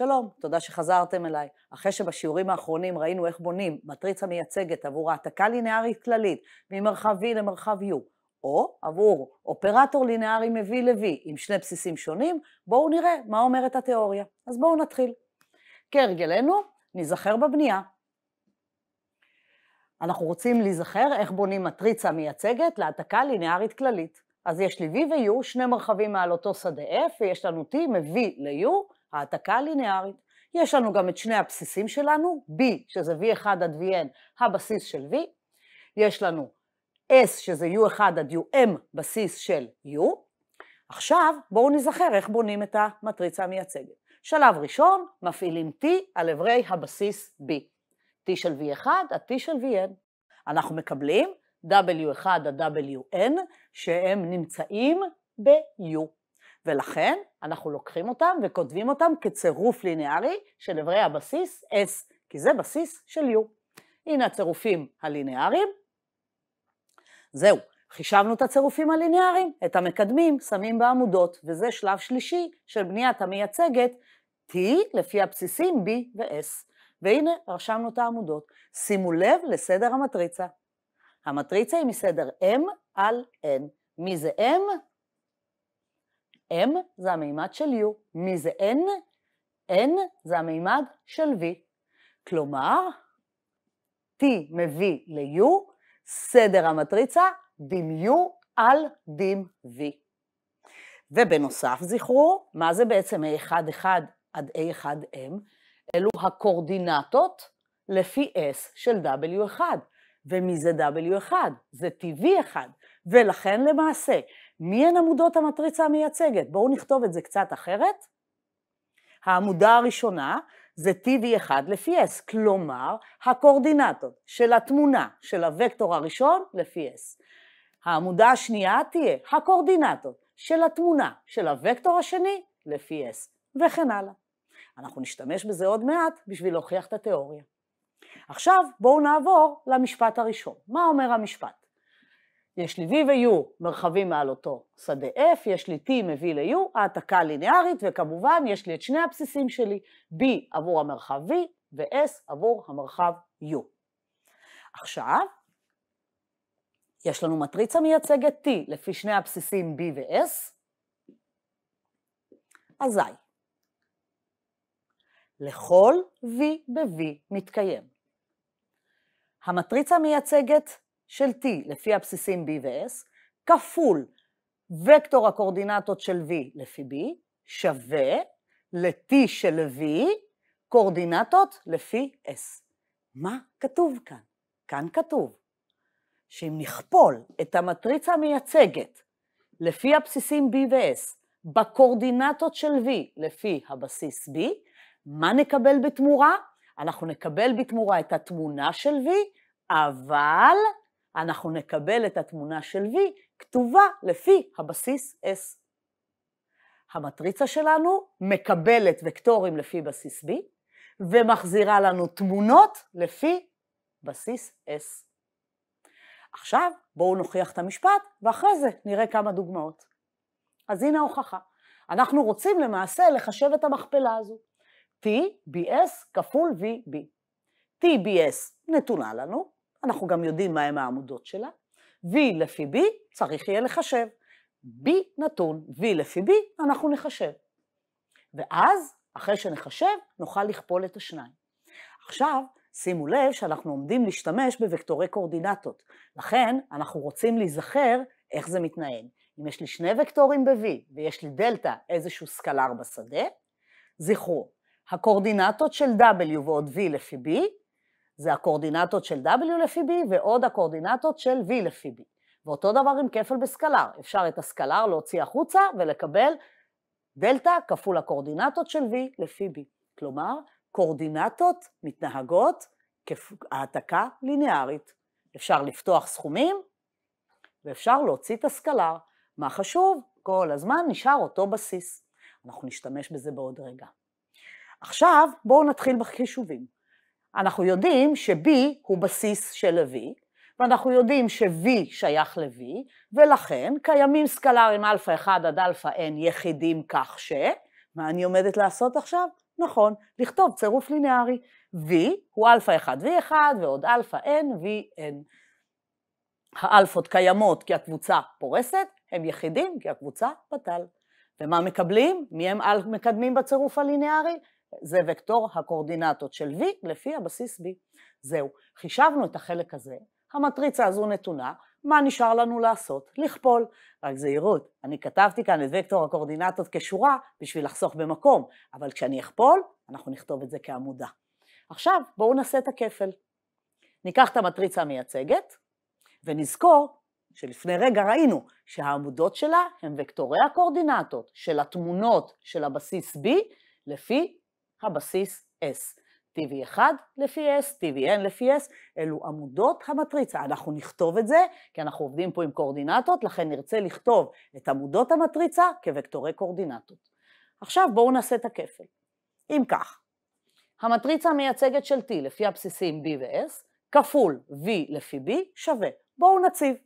שלום, תודה שחזרתם אליי. אחרי שבשיעורים האחרונים ראינו איך בונים מטריצה מייצגת עבור העתקה לינארית כללית ממרחב V למרחב U, או עבור אופרטור לינארי מ-V ל-V עם שני בסיסים שונים, בואו נראה מה אומרת התיאוריה. אז בואו נתחיל. כהרגלנו, ניזכר בבנייה. אנחנו רוצים להיזכר איך בונים מטריצה מייצגת להעתקה לינארית כללית. אז יש לי V ו-U, שני מרחבים מעל אותו שדה F, ויש לנו T מ-V ל-U, העתקה הלינארית. יש לנו גם את שני הבסיסים שלנו, B שזה V1 עד Vn, הבסיס של V. יש לנו S שזה U1 עד UM, בסיס של U. עכשיו בואו נזכר איך בונים את המטריצה המייצגת. שלב ראשון, מפעילים T על עברי הבסיס B. T של V1 עד T של Vn. אנחנו מקבלים W1 עד Wn שהם נמצאים ב-U. ולכן אנחנו לוקחים אותם וכותבים אותם כצירוף לינארי של עברי הבסיס S, כי זה בסיס של U. הנה הצירופים הלינאריים. זהו, חישבנו את הצירופים הלינאריים, את המקדמים שמים בעמודות, וזה שלב שלישי של בניית המייצגת T לפי הבסיסים B ו-S. והנה רשמנו את העמודות. שימו לב לסדר המטריצה. המטריצה היא מסדר M על N. מי זה M? M זה המימד של U. מי זה N? N זה המימד של V. כלומר, T מביא ל-U, סדר המטריצה דים U על דים V. ובנוסף זכרו, מה זה בעצם A11 עד A1M? אלו הקורדינטות לפי S של W1. ומי זה W1? זה TV1. ולכן למעשה, מי הן עמודות המטריצה המייצגת? בואו נכתוב את זה קצת אחרת. העמודה הראשונה זה TV1 לפי S, כלומר הקורדינטות של התמונה של הוקטור הראשון לפי S. העמודה השנייה תהיה הקורדינטות של התמונה של הוקטור השני לפי S, וכן הלאה. אנחנו נשתמש בזה עוד מעט בשביל להוכיח את התיאוריה. עכשיו בואו נעבור למשפט הראשון. מה אומר המשפט? יש לי V ו-U מרחבים מעל אותו שדה F, יש לי T מביא ל-U, העתקה לינארית, וכמובן יש לי את שני הבסיסים שלי, B עבור המרחב V ו-S עבור המרחב U. עכשיו, יש לנו מטריצה מייצגת T לפי שני הבסיסים B ו-S, אזי, לכל V ב-V מתקיים. המטריצה המייצגת של T לפי הבסיסים B ו-S, כפול וקטור הקורדינטות של V לפי B, שווה ל-T של V קורדינטות לפי S. מה כתוב כאן? כאן כתוב שאם נכפול את המטריצה המייצגת לפי הבסיסים B ו-S בקורדינטות של V לפי הבסיס B, מה נקבל בתמורה? אנחנו נקבל בתמורה את התמונה של V, אבל אנחנו נקבל את התמונה של V כתובה לפי הבסיס S. המטריצה שלנו מקבלת וקטורים לפי בסיס B, ומחזירה לנו תמונות לפי בסיס S. עכשיו בואו נוכיח את המשפט, ואחרי זה נראה כמה דוגמאות. אז הנה ההוכחה. אנחנו רוצים למעשה לחשב את המכפלה הזו. TBS כפול VB. TBS נתונה לנו, אנחנו גם יודעים מהם העמודות שלה. V לפי B צריך יהיה לחשב. B נתון, V לפי B אנחנו נחשב. ואז, אחרי שנחשב, נוכל לכפול את השניים. עכשיו, שימו לב שאנחנו עומדים להשתמש בוקטורי קורדינטות. לכן, אנחנו רוצים להיזכר איך זה מתנהג. אם יש לי שני וקטורים ב-V ויש לי דלטה איזשהו סקלר בשדה, זכרו, הקורדינטות של W ועוד V לפי B, זה הקורדינטות של W לפי B ועוד הקורדינטות של V לפי B. ואותו דבר עם כפל בסקלר, אפשר את הסקלר להוציא החוצה ולקבל דלטה כפול הקורדינטות של V לפי B. כלומר, קורדינטות מתנהגות כהעתקה לינארית. אפשר לפתוח סכומים ואפשר להוציא את הסקלר. מה חשוב? כל הזמן נשאר אותו בסיס. אנחנו נשתמש בזה בעוד רגע. עכשיו בואו נתחיל בחישובים. אנחנו יודעים ש-B הוא בסיס של ה-V, ואנחנו יודעים ש-V שייך ל-V, ולכן קיימים סקלרים אלפא 1 עד אלפא n יחידים כך ש... מה אני עומדת לעשות עכשיו? נכון, לכתוב צירוף ליניארי. V הוא אלפא 1 V1 ועוד אלפא N VN. האלפות קיימות כי הקבוצה פורסת, הם יחידים כי הקבוצה בטל. ומה מקבלים? מי הם מקדמים בצירוף הליניארי? זה וקטור הקורדינטות של V לפי הבסיס B. זהו, חישבנו את החלק הזה, המטריצה הזו נתונה, מה נשאר לנו לעשות? לכפול. רק זהירות, אני כתבתי כאן את וקטור הקורדינטות כשורה בשביל לחסוך במקום, אבל כשאני אכפול, אנחנו נכתוב את זה כעמודה. עכשיו בואו נעשה את הכפל. ניקח את המטריצה המייצגת, ונזכור שלפני רגע ראינו שהעמודות שלה הם וקטורי הקורדינטות של התמונות של הבסיס B לפי הבסיס S. TV1 לפי S, TVN לפי S, אלו עמודות המטריצה. אנחנו נכתוב את זה כי אנחנו עובדים פה עם קורדינטות, לכן נרצה לכתוב את עמודות המטריצה כוקטורי קורדינטות. עכשיו בואו נעשה את הכפל. אם כך, המטריצה המייצגת של T לפי הבסיסים B ו-S, כפול V לפי B שווה. בואו נציב.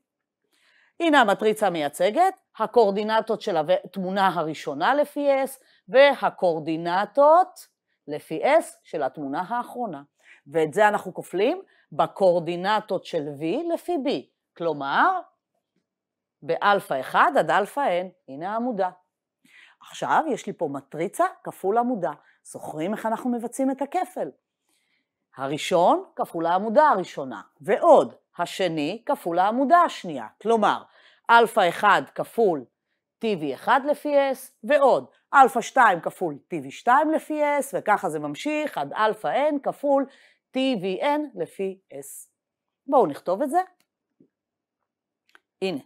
הנה המטריצה המייצגת, הקורדינטות של התמונה הראשונה לפי S, והקורדינטות לפי S של התמונה האחרונה. ואת זה אנחנו כופלים בקורדינטות של V לפי B. כלומר, באלפא 1 עד אלפא N, הנה העמודה. עכשיו יש לי פה מטריצה כפול עמודה. זוכרים איך אנחנו מבצעים את הכפל? הראשון כפול העמודה הראשונה, ועוד השני כפול העמודה השנייה. כלומר, אלפא 1 כפול TV1 לפי S, ועוד אלפא 2 כפול TV2 לפי S, וככה זה ממשיך עד אלפא N כפול TVN לפי S. בואו נכתוב את זה. הנה,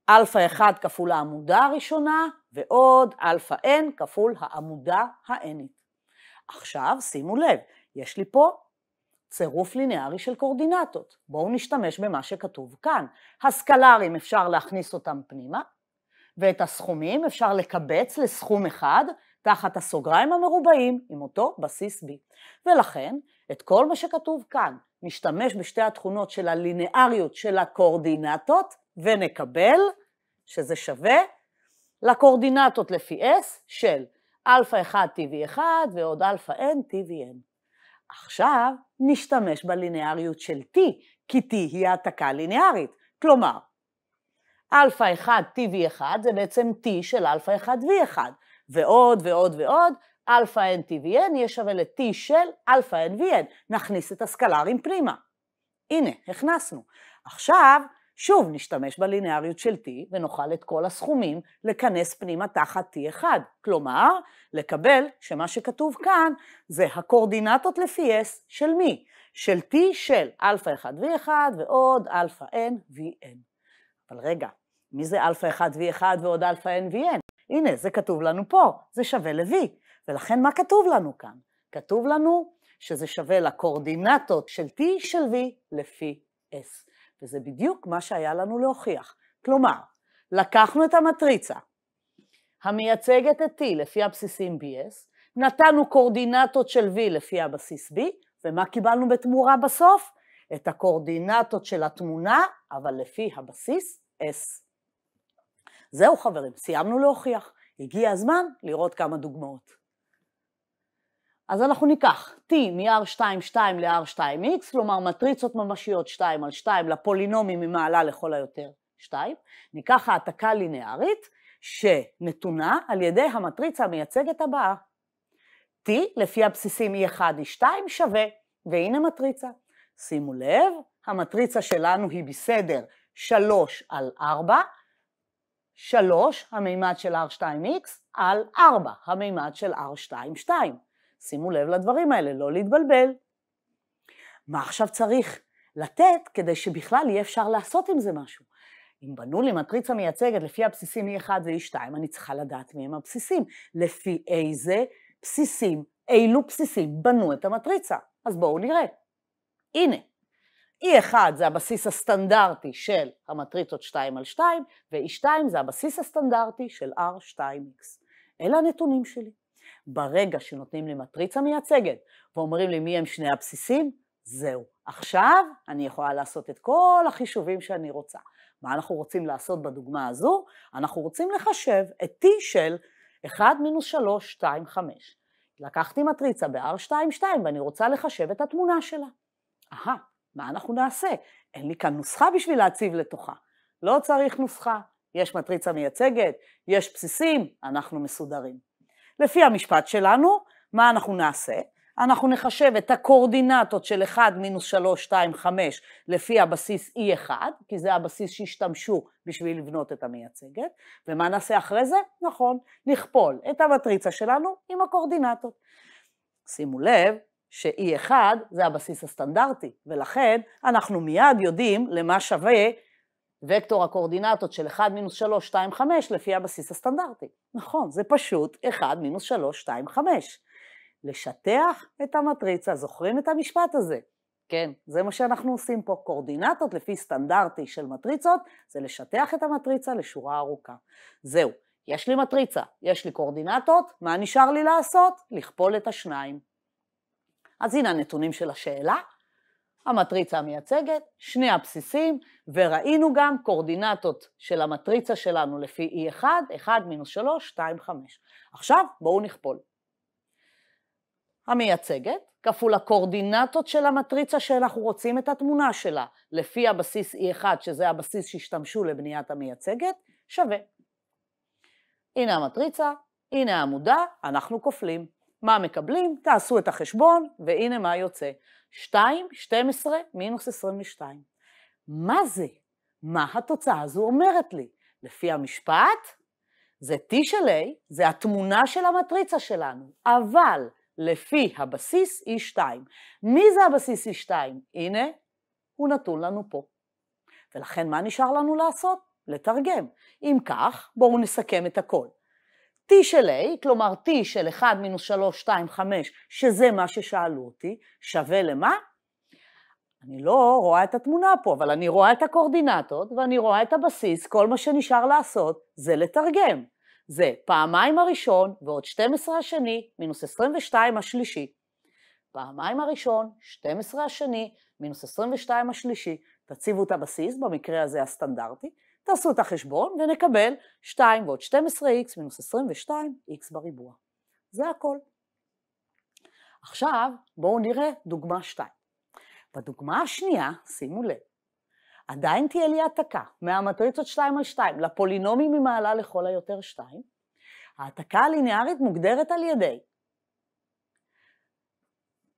אלפא 1 כפול העמודה הראשונה, ועוד אלפא N כפול העמודה ה-Nית. עכשיו שימו לב, יש לי פה צירוף ליניארי של קורדינטות. בואו נשתמש במה שכתוב כאן. הסקלרים אפשר להכניס אותם פנימה, ואת הסכומים אפשר לקבץ לסכום אחד תחת הסוגריים המרובעים עם אותו בסיס B. ולכן את כל מה שכתוב כאן נשתמש בשתי התכונות של הליניאריות של הקורדינטות ונקבל שזה שווה לקורדינטות לפי S של אלפא 1 TV1 ועוד אלפא N TVN. עכשיו נשתמש בליניאריות של T, כי T היא העתקה ליניארית. כלומר, אלפא 1 TV1 זה בעצם T של אלפא 1 V1, ועוד ועוד ועוד, אלפא N TVN יהיה שווה ל-T של אלפא N VN. נכניס את הסקלרים פנימה. הנה, הכנסנו. עכשיו, שוב נשתמש בליניאריות של T, ונוכל את כל הסכומים לכנס פנימה תחת T1. כלומר, לקבל שמה שכתוב כאן זה הקורדינטות לפי S של מי? של T של אלפא 1 V1 ועוד אלפא N VN. אבל רגע, מי זה אלפא 1 V1 ועוד אלפא N VN? הנה, זה כתוב לנו פה, זה שווה ל-V. ולכן מה כתוב לנו כאן? כתוב לנו שזה שווה לקורדינטות של T של V לפי S. וזה בדיוק מה שהיה לנו להוכיח. כלומר, לקחנו את המטריצה המייצגת את T לפי הבסיסים BS, נתנו קורדינטות של V לפי הבסיס B, ומה קיבלנו בתמורה בסוף? את הקורדינטות של התמונה, אבל לפי הבסיס S. זהו חברים, סיימנו להוכיח. הגיע הזמן לראות כמה דוגמאות. אז אנחנו ניקח T מ-R22 ל-R2X, כלומר מטריצות ממשיות 2 על 2 לפולינומים ממעלה לכל היותר 2. ניקח העתקה ליניארית שנתונה על ידי המטריצה המייצגת הבאה. T לפי הבסיסים E1 E2 שווה, והנה מטריצה. שימו לב, המטריצה שלנו היא בסדר 3 על 4, 3 המימד של R2X על 4 המימד של R22. שימו לב לדברים האלה, לא להתבלבל. מה עכשיו צריך לתת כדי שבכלל יהיה אפשר לעשות עם זה משהו? אם בנו לי מטריצה מייצגת לפי הבסיסים E1 ו-E2, אני צריכה לדעת מי הם הבסיסים. לפי איזה בסיסים, אילו בסיסים בנו את המטריצה. אז בואו נראה. הנה, E1 זה הבסיס הסטנדרטי של המטריצות 2 על 2, ו-E2 זה הבסיס הסטנדרטי של R2X. אלה הנתונים שלי. ברגע שנותנים לי מטריצה מייצגת ואומרים לי מי הם שני הבסיסים, זהו. עכשיו אני יכולה לעשות את כל החישובים שאני רוצה. מה אנחנו רוצים לעשות בדוגמה הזו? אנחנו רוצים לחשב את T של 1 מינוס 3, 2, 5. לקחתי מטריצה ב-R22 ואני רוצה לחשב את התמונה שלה. מה אנחנו נעשה? אין לי כאן נוסחה בשביל להציב לתוכה. לא צריך נוסחה, יש מטריצה מייצגת, יש בסיסים, אנחנו מסודרים. לפי המשפט שלנו, מה אנחנו נעשה? אנחנו נחשב את הקורדינטות של 1 מינוס 3, 2, 5 לפי הבסיס E1, כי זה הבסיס שהשתמשו בשביל לבנות את המייצגת, ומה נעשה אחרי זה? נכון, נכפול את המטריצה שלנו עם הקורדינטות. שימו לב ש-E1 זה הבסיס הסטנדרטי, ולכן אנחנו מיד יודעים למה שווה וקטור הקורדינטות של 1 מינוס 3, 2, 5 לפי הבסיס הסטנדרטי. נכון, זה פשוט 1 מינוס 3, 2, 5. לשטח את המטריצה, זוכרים את המשפט הזה? כן, זה מה שאנחנו עושים פה. קורדינטות לפי סטנדרטי של מטריצות, זה לשטח את המטריצה לשורה ארוכה. זהו, יש לי מטריצה, יש לי קורדינטות, מה נשאר לי לעשות? לכפול את השניים. אז הנה הנתונים של השאלה, המטריצה המייצגת, שני הבסיסים, וראינו גם קורדינטות של המטריצה שלנו לפי E1, 1 מינוס 3, 2, 5. עכשיו בואו נכפול. המייצגת כפול הקורדינטות של המטריצה שאנחנו רוצים את התמונה שלה, לפי הבסיס E1, שזה הבסיס שהשתמשו לבניית המייצגת, שווה. הנה המטריצה, הנה העמודה, אנחנו כופלים. מה מקבלים? תעשו את החשבון, והנה מה יוצא. 2, 12 מינוס 22. מה זה? מה התוצאה הזו אומרת לי? לפי המשפט, זה T של A, זה התמונה של המטריצה שלנו, אבל לפי הבסיס E2. מי זה הבסיס E2? הנה, הוא נתון לנו פה. ולכן מה נשאר לנו לעשות? לתרגם. אם כך, בואו נסכם את הכל. T של A, כלומר T של 1 מינוס 3, 2, 5, שזה מה ששאלו אותי, שווה למה? אני לא רואה את התמונה פה, אבל אני רואה את הקורדינטות, ואני רואה את הבסיס, כל מה שנשאר לעשות זה לתרגם. זה פעמיים הראשון ועוד 12 השני, מינוס 22 השלישי. פעמיים הראשון, 12 השני, מינוס 22 השלישי. תציבו את הבסיס, במקרה הזה הסטנדרטי, תעשו את החשבון ונקבל 2 ועוד 12x מינוס 22x בריבוע. זה הכל. עכשיו בואו נראה דוגמה 2. בדוגמה השנייה, שימו לב, עדיין תהיה לי העתקה מהמטריצות 2 על 2 לפולינומים ממעלה לכל היותר 2. העתקה הליניארית מוגדרת על ידי.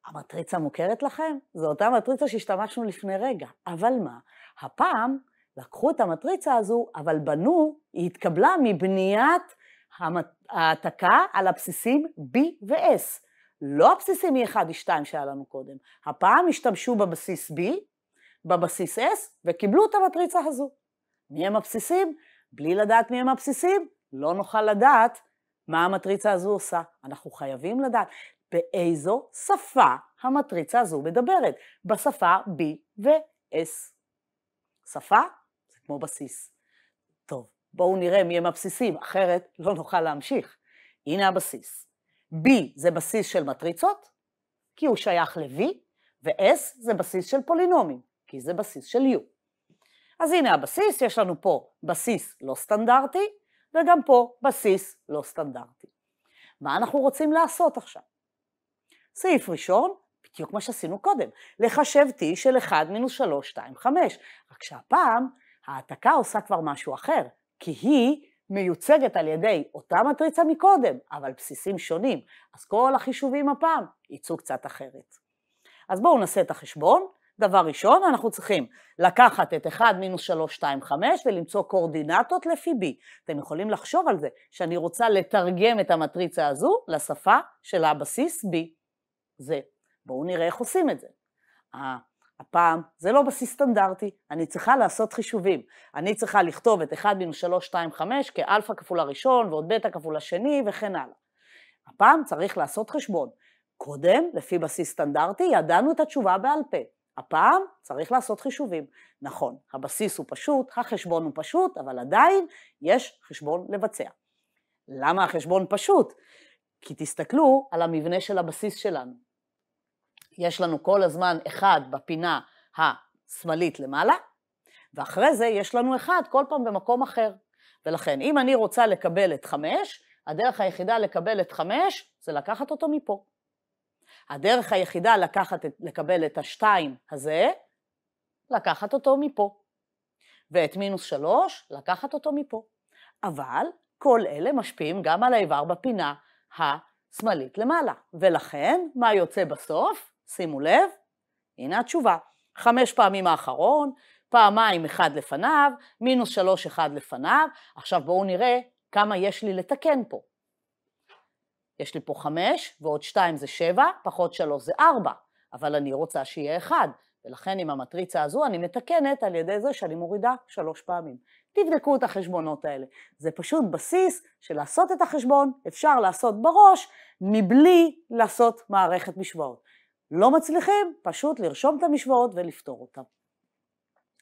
המטריצה מוכרת לכם? זו אותה מטריצה שהשתמשנו לפני רגע, אבל מה? הפעם לקחו את המטריצה הזו, אבל בנו, היא התקבלה מבניית העתקה על הבסיסים B ו-S. לא הבסיסים E1 E2 שהיה לנו קודם. הפעם השתמשו בבסיס B, בבסיס S, וקיבלו את המטריצה הזו. מי הם הבסיסים? בלי לדעת מי הם הבסיסים, לא נוכל לדעת מה המטריצה הזו עושה. אנחנו חייבים לדעת באיזו שפה המטריצה הזו מדברת. בשפה B ו-S. שפה זה כמו בסיס. טוב, בואו נראה מי הם הבסיסים, אחרת לא נוכל להמשיך. הנה הבסיס. B זה בסיס של מטריצות, כי הוא שייך ל-V, ו-S זה בסיס של פולינומים, כי זה בסיס של U. אז הנה הבסיס, יש לנו פה בסיס לא סטנדרטי, וגם פה בסיס לא סטנדרטי. מה אנחנו רוצים לעשות עכשיו? סעיף ראשון, בדיוק מה שעשינו קודם, לחשב T של 1 מינוס 3, 2, 5, רק שהפעם העתקה עושה כבר משהו אחר, כי היא מיוצגת על ידי אותה מטריצה מקודם, אבל בסיסים שונים, אז כל החישובים הפעם ייצאו קצת אחרת. אז בואו נעשה את החשבון. דבר ראשון, אנחנו צריכים לקחת את 1 מינוס 3, 2, 5 ולמצוא קורדינטות לפי B. אתם יכולים לחשוב על זה, שאני רוצה לתרגם את המטריצה הזו לשפה של הבסיס B. זה. בואו נראה איך עושים את זה. הפעם זה לא בסיס סטנדרטי, אני צריכה לעשות חישובים. אני צריכה לכתוב את 1 מינוס 3, 2, 5 כאלפא כפול הראשון ועוד בטא כפול השני וכן הלאה. הפעם צריך לעשות חשבון. קודם, לפי בסיס סטנדרטי, ידענו את התשובה בעל פה. הפעם צריך לעשות חישובים. נכון, הבסיס הוא פשוט, החשבון הוא פשוט, אבל עדיין יש חשבון לבצע. למה החשבון פשוט? כי תסתכלו על המבנה של הבסיס שלנו. יש לנו כל הזמן 1 בפינה השמאלית למעלה, ואחרי זה יש לנו 1 כל פעם במקום אחר. ולכן אם אני רוצה לקבל את 5, הדרך היחידה לקבל את 5 זה לקחת אותו מפה. הדרך היחידה לקבל את ה-2 הזה, לקחת אותו מפה. ואת מינוס 3, לקחת אותו מפה. אבל כל אלה משפיעים גם על האיבר בפינה השמאלית למעלה. ולכן, מה יוצא בסוף? שימו לב, הנה התשובה. 5 פעמים האחרון, פעמיים 1 לפניו, מינוס 3 1 לפניו. עכשיו בואו נראה כמה יש לי לתקן פה. יש לי פה 5 ועוד 2 זה 7, פחות 3 זה 4, אבל אני רוצה שיהיה 1, ולכן עם המטריצה הזו אני מתקנת על ידי זה שאני מורידה 3 פעמים. תבדקו את החשבונות האלה. זה פשוט בסיס של לעשות את החשבון, אפשר לעשות בראש, מבלי לעשות מערכת משוואות. לא מצליחים, פשוט לרשום את המשוואות ולפתור אותם.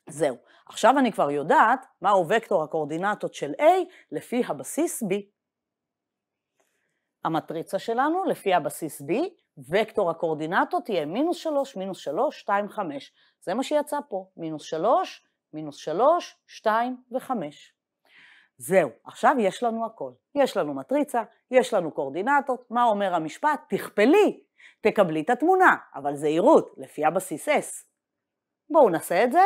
זהו, עכשיו אני כבר יודעת מהו וקטור הקורדינטות של A לפי הבסיס B. המטריצה שלנו לפי הבסיס B, וקטור הקורדינטות תהיה מינוס 3, מינוס 3, 2, 5. זה מה שיצא פה, מינוס 3, מינוס 3, 2 ו-5. זהו, עכשיו יש לנו הכל. יש לנו מטריצה, יש לנו קורדינטות. מה אומר המשפט? תכפלי, תקבלי את התמונה, אבל זהירות, לפי הבסיס S. בואו נעשה את זה.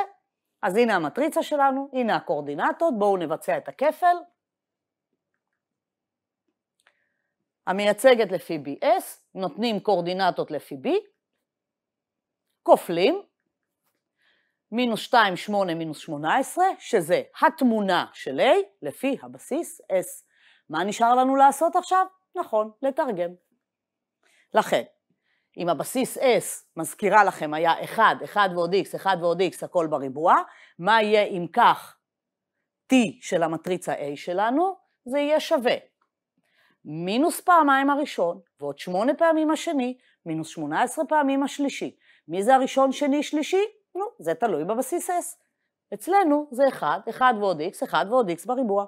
אז הנה המטריצה שלנו, הנה הקורדינטות, בואו נבצע את הכפל. המייצגת לפי BS, נותנים קורדינטות לפי B, כופלים, מינוס 2, 8, מינוס 18, שזה התמונה של A לפי הבסיס S. מה נשאר לנו לעשות עכשיו? נכון, לתרגם. לכן, אם הבסיס S מזכירה לכם היה 1, 1 ועוד X, 1 ועוד X, הכל בריבוע, מה יהיה אם כך T של המטריצה A שלנו? זה יהיה שווה. מינוס פעמיים הראשון, ועוד 8 פעמים השני, מינוס 18 פעמים השלישי. מי זה הראשון, שני, שלישי? נו, זה תלוי בבסיס S. אצלנו זה 1, 1 ועוד X, 1 ועוד X בריבוע.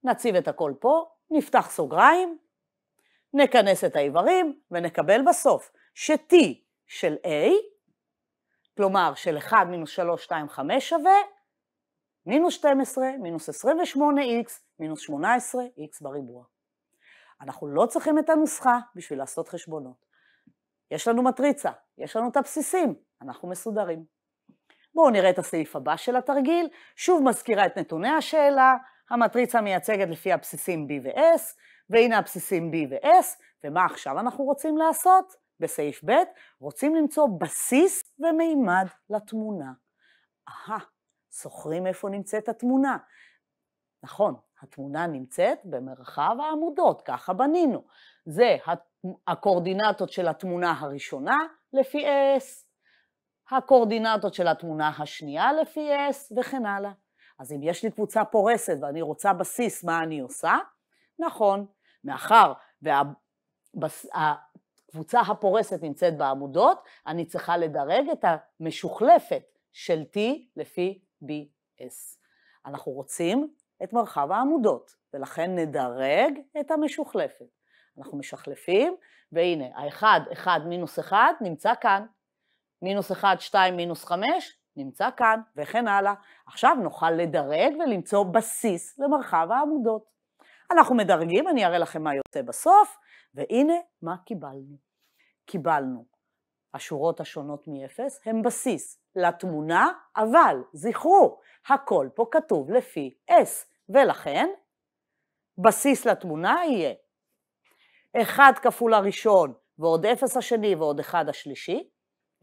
נציב את הכל פה, נפתח סוגריים, נכנס את האיברים, ונקבל בסוף ש-T של A, כלומר של 1 מינוס 3, 2, 5 שווה, מינוס 12, מינוס 28x, מינוס 18x בריבוע. אנחנו לא צריכים את הנוסחה בשביל לעשות חשבונות. יש לנו מטריצה, יש לנו את הבסיסים, אנחנו מסודרים. בואו נראה את הסעיף הבא של התרגיל, שוב מזכירה את נתוני השאלה, המטריצה מייצגת לפי הבסיסים B ו-S, והנה הבסיסים B ו-S, ומה עכשיו אנחנו רוצים לעשות? בסעיף ב' רוצים למצוא בסיס ומימד לתמונה. זוכרים איפה נמצאת התמונה? נכון, התמונה נמצאת במרחב העמודות, ככה בנינו. זה הקורדינטות של התמונה הראשונה לפי S, הקורדינטות של התמונה השנייה לפי S וכן הלאה. אז אם יש לי קבוצה פורסת ואני רוצה בסיס, מה אני עושה? נכון, מאחר והקבוצה הפורסת נמצאת בעמודות, אני צריכה לדרג את המשוחלפת של T לפי BS. אנחנו רוצים את מרחב העמודות, ולכן נדרג את המשוחלפת. אנחנו משחלפים, והנה, ה-1, 1 מינוס 1 נמצא כאן, מינוס 1, 2 מינוס 5 נמצא כאן, וכן הלאה. עכשיו נוכל לדרג ולמצוא בסיס למרחב העמודות. אנחנו מדרגים, אני אראה לכם מה יוצא בסוף, והנה מה קיבלנו. קיבלנו השורות השונות מ-0 הם בסיס לתמונה, אבל זכרו, הכל פה כתוב לפי S, ולכן בסיס לתמונה יהיה 1 כפול הראשון ועוד 0 השני ועוד 1 השלישי,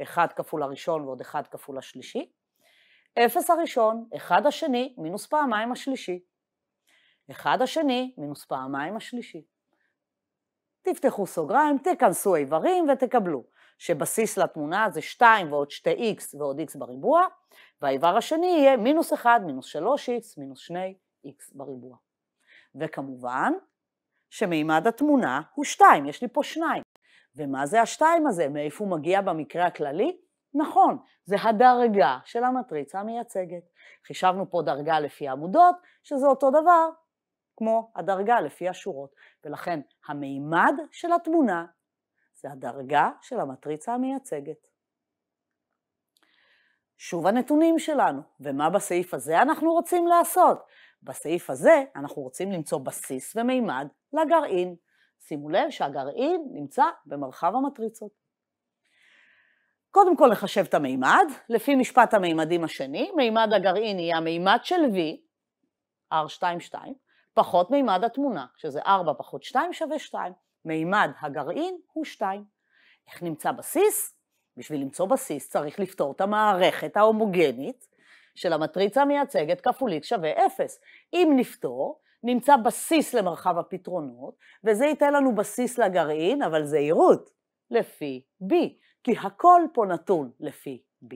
1 כפול הראשון ועוד 1 כפול השלישי, 0 הראשון, 1 השני, מינוס פעמיים השלישי, 1 השני, מינוס פעמיים השלישי. תפתחו סוגריים, תכנסו איברים ותקבלו שבסיס לתמונה זה 2 ועוד 2x ועוד x בריבוע, והאיבר השני יהיה מינוס 1, מינוס 3x, מינוס 2x בריבוע. וכמובן שמימד התמונה הוא 2, יש לי פה 2. ומה זה ה-2 הזה? מאיפה הוא מגיע במקרה הכללי? נכון, זה הדרגה של המטריצה המייצגת. חישבנו פה דרגה לפי העמודות, שזה אותו דבר כמו הדרגה לפי השורות. ולכן המימד של התמונה זה הדרגה של המטריצה המייצגת. שוב הנתונים שלנו, ומה בסעיף הזה אנחנו רוצים לעשות? בסעיף הזה אנחנו רוצים למצוא בסיס ומימד לגרעין. שימו לב שהגרעין נמצא במרחב המטריצות. קודם כל לחשב את המימד, לפי משפט המימדים השני, מימד הגרעין יהיה המימד של V, R22, פחות מימד התמונה, שזה 4 פחות 2 שווה 2. מימד הגרעין הוא 2. איך נמצא בסיס? בשביל למצוא בסיס צריך לפתור את המערכת ההומוגנית של המטריצה המייצגת כפול x שווה 0. אם נפתור, נמצא בסיס למרחב הפתרונות, וזה ייתן לנו בסיס לגרעין, אבל זהירות, לפי b, כי הכל פה נתון לפי b.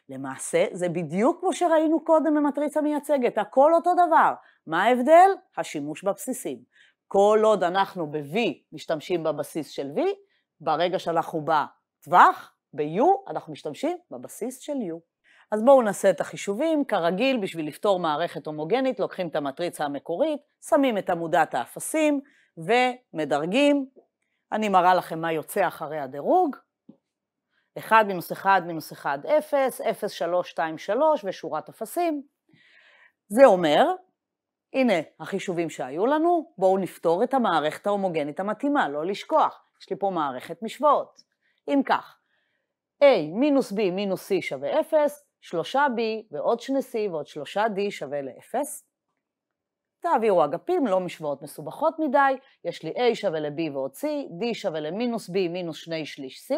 למעשה זה בדיוק כמו שראינו קודם במטריצה מייצגת, הכל אותו דבר. מה ההבדל? השימוש בבסיסים. כל עוד אנחנו ב-v משתמשים בבסיס של v, ברגע שאנחנו בטווח, ב-u, אנחנו משתמשים בבסיס של u. אז בואו נעשה את החישובים. כרגיל, בשביל לפתור מערכת הומוגנית, לוקחים את המטריצה המקורית, שמים את עמודת האפסים ומדרגים. אני מראה לכם מה יוצא אחרי הדירוג. 1 מינוס 1 מינוס 1 0, 0 3 2 3 ושורת אפסים. זה אומר, הנה החישובים שהיו לנו, בואו נפתור את המערכת ההומוגנית המתאימה, לא לשכוח, יש לי פה מערכת משוואות. אם כך, a מינוס b מינוס c שווה 0, 3b ועוד 2c ועוד 3d שווה ל-0. תעבירו אגפים, לא משוואות מסובכות מדי, יש לי a שווה ל-b ועוד c, d שווה למינוס b מינוס 2 שליש c,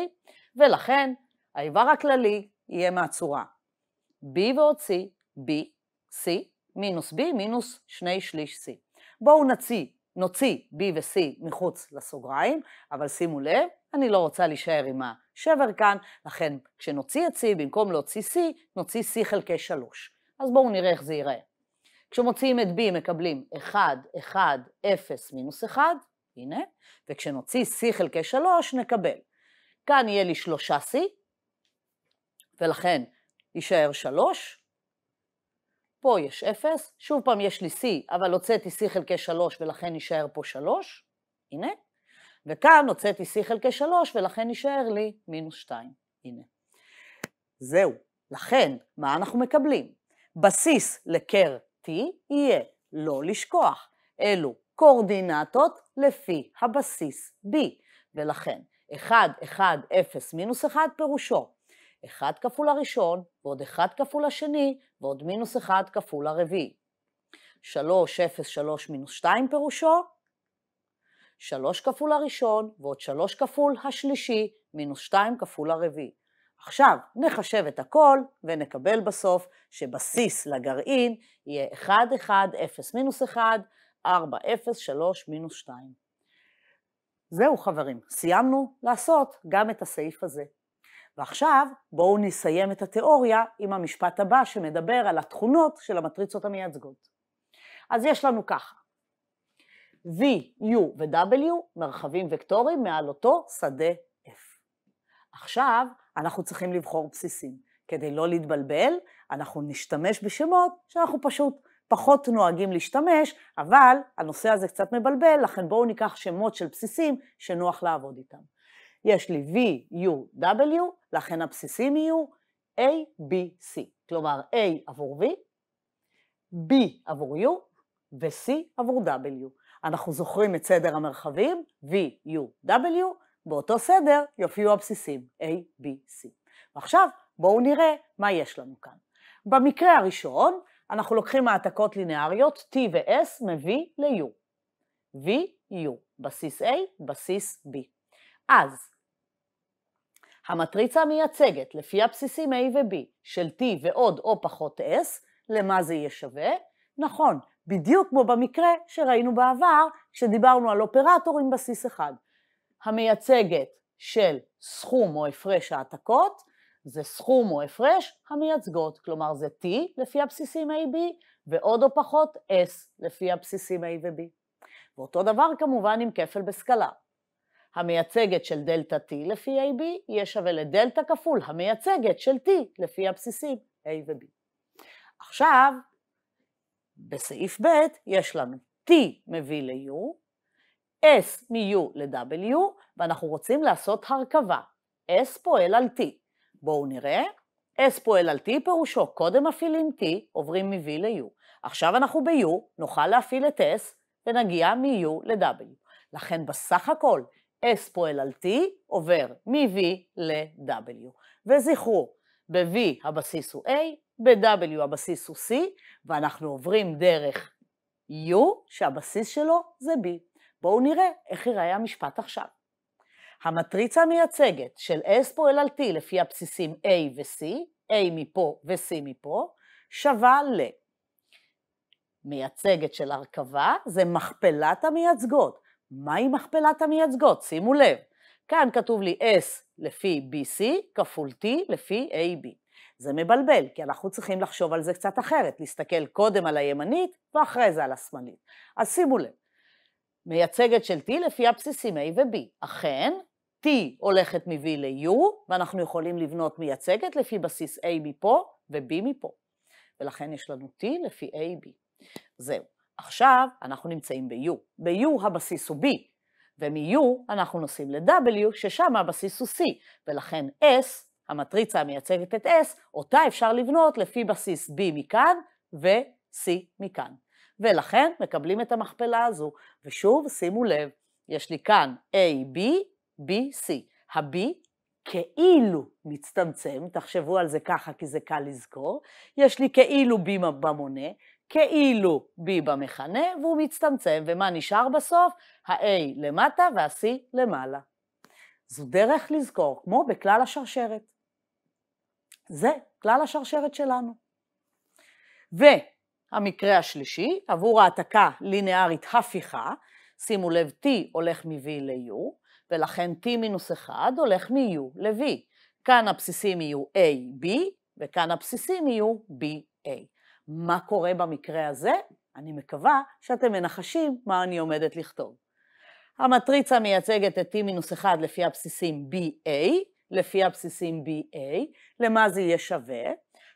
ולכן האיבר הכללי יהיה מהצורה b ועוד c, b, c, מינוס b מינוס 2 שליש c. בואו נוציא b ו-c מחוץ לסוגריים, אבל שימו לב, אני לא רוצה להישאר עם השבר כאן, לכן כשנוציא את c, במקום להוציא c, נוציא c חלקי 3. אז בואו נראה איך זה ייראה. כשמוציאים את b מקבלים 1, 1, 0 מינוס 1, הנה, וכשנוציא c חלקי 3 נקבל. כאן יהיה לי 3c, ולכן יישאר 3, פה יש 0, שוב פעם יש לי c, אבל הוצאתי c חלקי 3 ולכן יישאר פה 3, הנה, וכאן הוצאתי c חלקי 3 ולכן יישאר לי מינוס 2, הנה. זהו, לכן מה אנחנו מקבלים? בסיס לקר t יהיה, לא לשכוח, אלו קורדינטות לפי הבסיס b, ולכן 1, 1, 0 מינוס 1 פירושו 1 כפול הראשון ועוד 1 כפול השני ועוד מינוס 1 כפול הרביעי. 3, 0, 3 מינוס 2 פירושו 3 כפול הראשון ועוד 3 כפול השלישי מינוס 2 כפול הרביעי. עכשיו נחשב את הכל ונקבל בסוף שבסיס לגרעין יהיה 1, 1, 0 מינוס 1, 4, 0, 3 מינוס 2. זהו חברים, סיימנו לעשות גם את הסעיף הזה. ועכשיו בואו נסיים את התיאוריה עם המשפט הבא שמדבר על התכונות של המטריצות המייצגות. אז יש לנו ככה, V, U ו-W מרחבים וקטוריים מעל אותו שדה F. עכשיו אנחנו צריכים לבחור בסיסים. כדי לא להתבלבל, אנחנו נשתמש בשמות שאנחנו פשוט פחות נוהגים להשתמש, אבל הנושא הזה קצת מבלבל, לכן בואו ניקח שמות של בסיסים שנוח לעבוד איתם. יש לי V, U, W, לכן הבסיסים יהיו A, B, C. כלומר, A עבור V, B עבור U ו-C עבור W. אנחנו זוכרים את סדר המרחבים, V, U, W, באותו סדר יופיעו הבסיסים A, B, C. ועכשיו בואו נראה מה יש לנו כאן. במקרה הראשון, אנחנו לוקחים העתקות לינאריות T ו-S מ-V ל-U. V, U, בסיס A, בסיס B. אז המטריצה המייצגת לפי הבסיסים A ו-B של T ועוד או פחות S, למה זה יהיה שווה? נכון, בדיוק כמו במקרה שראינו בעבר, כשדיברנו על אופרטורים בסיס אחד. המייצגת של סכום או הפרש העתקות, זה סכום או הפרש המייצגות, כלומר זה T לפי הבסיסים A, B, ועוד או פחות S לפי הבסיסים A ו-B. ואותו דבר כמובן עם כפל בסקלר. המייצגת של דלטה T לפי AB יהיה שווה לדלטה כפול המייצגת של T לפי הבסיסים A ו-B. עכשיו, בסעיף ב' יש לנו T מביא ל-U, S מ-U ל-W, ואנחנו רוצים לעשות הרכבה. S פועל על T. בואו נראה. S פועל על T פירושו, קודם מפעילים T, עוברים מ-V ל-U. עכשיו אנחנו ב-U, נוכל להפעיל את S ונגיע מ-U ל-W. לכן בסך הכל S פועל על T עובר מ-V ל-W. וזכרו, ב-V הבסיס הוא A, ב-W הבסיס הוא C, ואנחנו עוברים דרך U שהבסיס שלו זה B. בואו נראה איך ייראה המשפט עכשיו. המטריצה המייצגת של S פועל על T לפי הבסיסים A ו-C, A מפה ו-C מפה, שווה ל... מייצגת של הרכבה זה מכפלת המייצגות. מהי מכפלת המייצגות? שימו לב, כאן כתוב לי S לפי BC כפול T לפי AB. זה מבלבל, כי אנחנו צריכים לחשוב על זה קצת אחרת, להסתכל קודם על הימנית ואחרי זה על השמאלית. אז שימו לב, מייצגת של T לפי הבסיסים A ו-B. אכן, T הולכת מ-V ל-U, ואנחנו יכולים לבנות מייצגת לפי בסיס A מפה ו-B מפה. ולכן יש לנו T לפי AB. זהו. עכשיו אנחנו נמצאים ב-U. ב-U הבסיס הוא B, ומ-U אנחנו נוסעים ל-W, ששם הבסיס הוא C, ולכן S, המטריצה המייצגת את S, אותה אפשר לבנות לפי בסיס B מכאן ו-C מכאן. ולכן מקבלים את המכפלה הזו, ושוב שימו לב, יש לי כאן A, B, B, C. ה-B כאילו מצטמצם, תחשבו על זה ככה כי זה קל לזכור, יש לי כאילו B במונה, כאילו B במכנה, והוא מצטמצם, ומה נשאר בסוף? ה-A למטה וה-C למעלה. זו דרך לזכור, כמו בכלל השרשרת. זה כלל השרשרת שלנו. והמקרה השלישי, עבור העתקה לינארית הפיכה, שימו לב, T הולך מ-V ל-U, ולכן T מינוס 1 הולך מ-U ל-V. כאן הבסיסים יהיו A, B, וכאן הבסיסים יהיו B, A. מה קורה במקרה הזה? אני מקווה שאתם מנחשים מה אני עומדת לכתוב. המטריצה מייצגת את T-1 לפי הבסיסים BA, לפי הבסיסים BA, למה זה יהיה שווה?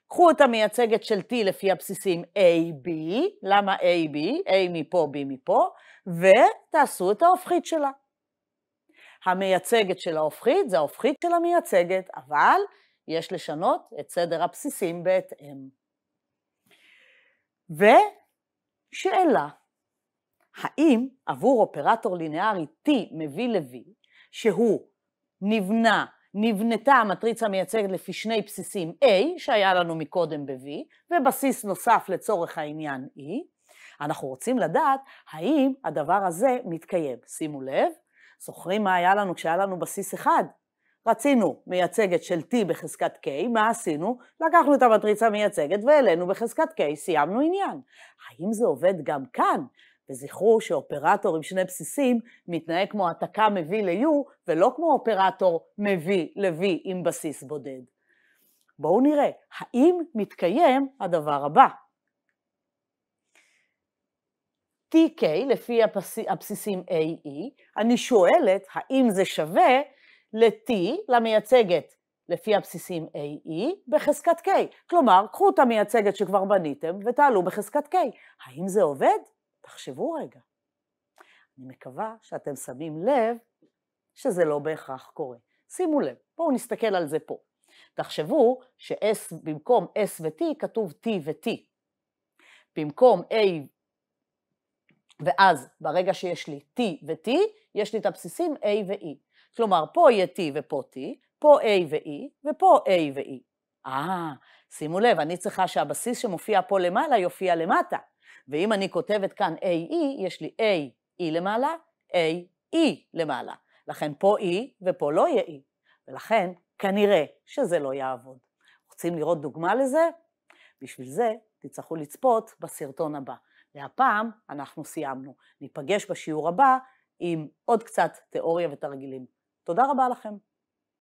קחו את המייצגת של T לפי הבסיסים AB, למה AB? A מפה, B מפה, ותעשו את ההופכית שלה. המייצגת של ההופכית זה ההופכית של המייצגת, אבל יש לשנות את סדר הבסיסים בהתאם. ושאלה, האם עבור אופרטור לינארי T מביא ל-V, שהוא נבנתה המטריצה המייצגת לפי שני בסיסים A, שהיה לנו מקודם ב-V, ובסיס נוסף לצורך העניין E, אנחנו רוצים לדעת האם הדבר הזה מתקיים. שימו לב, זוכרים מה היה לנו כשהיה לנו בסיס אחד? רצינו מייצגת של T בחזקת K, מה עשינו? לקחנו את המטריצה המייצגת והעלינו בחזקת K, סיימנו עניין. האם זה עובד גם כאן? וזכרו שאופרטור עם שני בסיסים מתנהג כמו העתקה מ-V ל-U, ולא כמו אופרטור מ-V ל-V עם בסיס בודד. בואו נראה, האם מתקיים הדבר הבא? TK לפי הבסיסים AE, אני שואלת האם זה שווה ל-T למייצגת לפי הבסיסים AE בחזקת K. כלומר, קחו את המייצגת שכבר בניתם ותעלו בחזקת K. האם זה עובד? תחשבו רגע. אני מקווה שאתם שמים לב שזה לא בהכרח קורה. שימו לב, בואו נסתכל על זה פה. תחשבו ש-S במקום S ו-T כתוב T ו-T. במקום A ואז ברגע שיש לי T ו-T, יש לי את הבסיסים A ו-E. כלומר, פה יהיה T ופה T, פה A ו-E, ופה A ו-E. שימו לב, אני צריכה שהבסיס שמופיע פה למעלה יופיע למטה. ואם אני כותבת כאן AE, יש לי AE למעלה, AE למעלה. לכן פה E ופה לא יהיה E. ולכן כנראה שזה לא יעבוד. רוצים לראות דוגמה לזה? בשביל זה תצטרכו לצפות בסרטון הבא. והפעם אנחנו סיימנו. ניפגש בשיעור הבא עם עוד קצת תיאוריה ותרגילים. תודה רבה לכם.